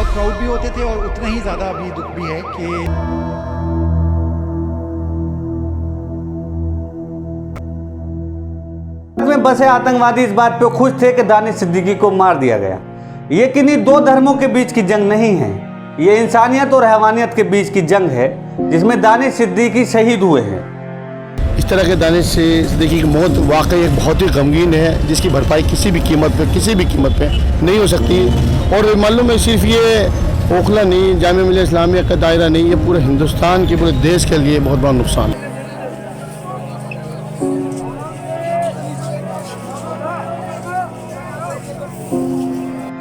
Proud भी होते थे और उतना ही ज़्यादा अभी दुख भी है कि में बसे आतंकवादी इस बात पे खुश थे कि दानिश सिद्दीकी को मार दिया गया। ये किन्हीं दो धर्मों के बीच की जंग नहीं है, ये इंसानियत और हैवानियत के बीच की जंग है जिसमें दानिश सिद्दीकी शहीद हुए हैं। इस तरह के दानिश सिद्दीकी की मौत वाकई एक बहुत ही गमगीन है, जिसकी भरपाई किसी भी कीमत पे नहीं हो सकती। और मालूम है, सिर्फ ये ओखला नहीं, जामिया मिल्लिया इस्लामिया का दायरा नहीं, ये पूरे हिंदुस्तान के पूरे देश के लिए बहुत बड़ा नुकसान है।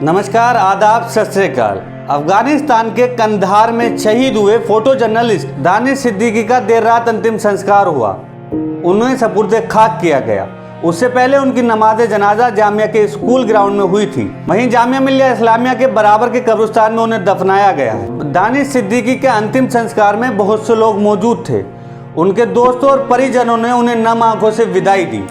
नमस्कार, आदाब, सत श्री अकाल। अफगानिस्तान के कंधार में शहीद हुए फोटो जर्नलिस्ट दानिश सिद्दीकी का देर रात अंतिम संस्कार हुआ। उन्हें सपुर्दे खाक किया गया। उससे पहले उनकी नमाज जनाजा जामिया के स्कूल ग्राउंड में हुई थी। वहीं जामिया मिल्लिया इस्लामिया के बराबर के कब्रिस्तान में उन्हें दफनाया गया है। दानिश सिद्दीकी के अंतिम संस्कार में बहुत से लोग मौजूद थे। उनके दोस्तों और परिजनों ने उन्हें नम आंखों से विदाई दी।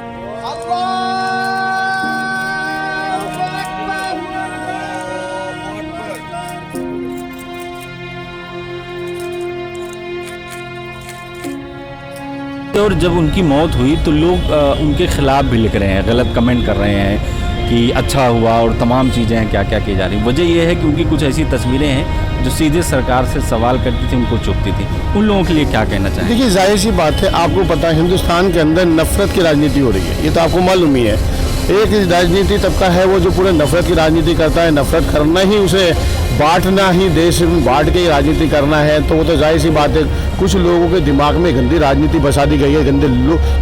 और जब उनकी मौत हुई तो लोग उनके ख़िलाफ़ भी लिख रहे हैं, गलत कमेंट कर रहे हैं कि अच्छा हुआ और तमाम चीज़ें हैं क्या क्या की जा रही। वजह यह है कि उनकी कुछ ऐसी तस्वीरें हैं जो सीधे सरकार से सवाल करती थी, उनको चुभती थी। उन लोगों के लिए क्या कहना चाहिए? देखिए, जाहिर सी बात है, आपको पता है हिंदुस्तान के अंदर नफरत की राजनीति हो रही है, ये तो आपको मालूम ही है। एक राजनीति तबका है वो जो पूरे नफरत की राजनीति करता है। नफरत करना ही उसे बांटना ही, देश में बांट के ही राजनीति करना है, तो वो तो जाहिर सी बात है कुछ लोगों के दिमाग में गंदी राजनीति बसा दी गई है। गंदे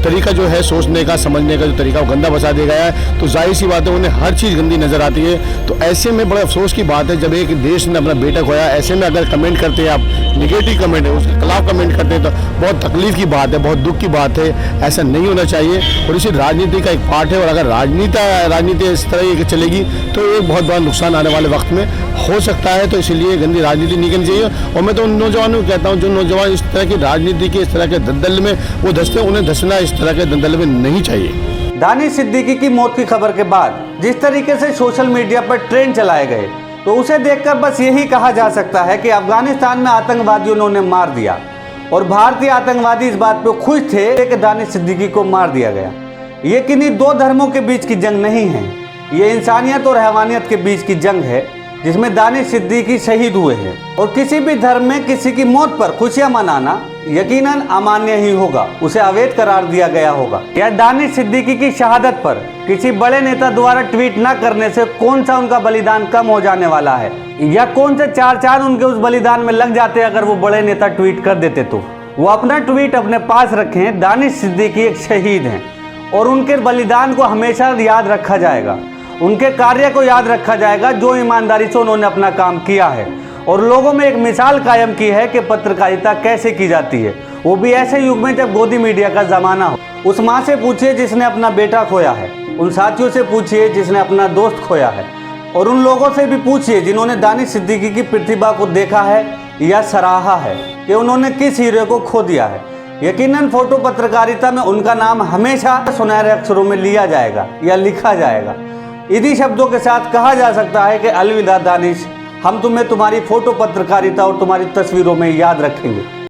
तरीका जो है सोचने का, समझने का जो तरीका वो गंदा बसा दिया गया है, तो जाहिर सी बात है उन्हें हर चीज़ गंदी नजर आती है। तो ऐसे में बड़े अफसोस की बात है, जब एक देश ने अपना बेटा खोया, ऐसे में अगर कमेंट करते हैं आप, निगेटिव कमेंट है, उसके खिलाफ कमेंट करते हैं, तो बहुत तकलीफ की बात है, बहुत दुख की बात है। ऐसा नहीं होना चाहिए और इसी राजनीति का एक पार्ट है। और अगर राजनीति इस तरह की चलेगी तो एक बहुत बड़ा नुकसान आने वाले वक्त में हो सकता है। तो इसलिए गंदी राजनीति नहीं करनी चाहिए। और मैं तो उन नौजवानों को कहता हूँ जो नौजवान इस तरह की राजनीति के, इस तरह के दलदल में वो धंसते, उन्हें धंसना इस तरह के दलदल में नहीं चाहिए। दानिश सिद्दीकी की मौत की खबर के बाद जिस तरीके से सोशल मीडिया पर ट्रेंड चलाए गए, तो उसे देखकर बस यही कहा जा सकता है कि अफगानिस्तान में आतंकवादियों ने उन्हें मार दिया और भारतीय आतंकवादी इस बात पर खुश थे कि दानिश सिद्दीकी को मार दिया गया। ये किन्हीं दो धर्मों के बीच की जंग नहीं है, ये इंसानियत और हैवानियत के बीच की जंग है जिसमें दानिश सिद्दीकी शहीद हुए हैं। और किसी भी धर्म में किसी की मौत पर खुशियां मनाना यकीनन अमान्य ही होगा, उसे अवैध करार दिया गया होगा। या दानिश सिद्दीकी की शहादत पर किसी बड़े नेता द्वारा ट्वीट न करने से कौन सा उनका बलिदान कम हो जाने वाला है, या कौन से चार चांद उनके उस बलिदान में लग जाते अगर वो बड़े नेता ट्वीट कर देते। तो वो अपना ट्वीट अपने पास रखें। दानिश सिद्दीकी एक शहीद हैं और उनके बलिदान को हमेशा याद रखा जाएगा, उनके कार्य को याद रखा जाएगा जो ईमानदारी से उन्होंने अपना काम किया है और लोगों में एक मिसाल कायम की है कि पत्रकारिता कैसे की जाती है, वो भी ऐसे युग में जब गोदी मीडिया का ज़माना हो। उस माँ से पूछिए जिसने अपना बेटा खोया है, उन साथियों से पूछिए जिसने अपना दोस्त खोया है, और उन लोगों से भी पूछिए जिन्होंने दानिश सिद्दीकी की प्रतिभा को देखा है या सराहा है कि उन्होंने किस हीरो को खो दिया है। यकीनन फोटो पत्रकारिता में उनका नाम हमेशा सुनहरे अक्षरों में लिया जाएगा या लिखा जाएगा। इन्हीं शब्दों के साथ कहा जा सकता है कि अलविदा दानिश, हम तुम्हें तुम्हारी फोटो पत्रकारिता और तुम्हारी तस्वीरों में याद रखेंगे।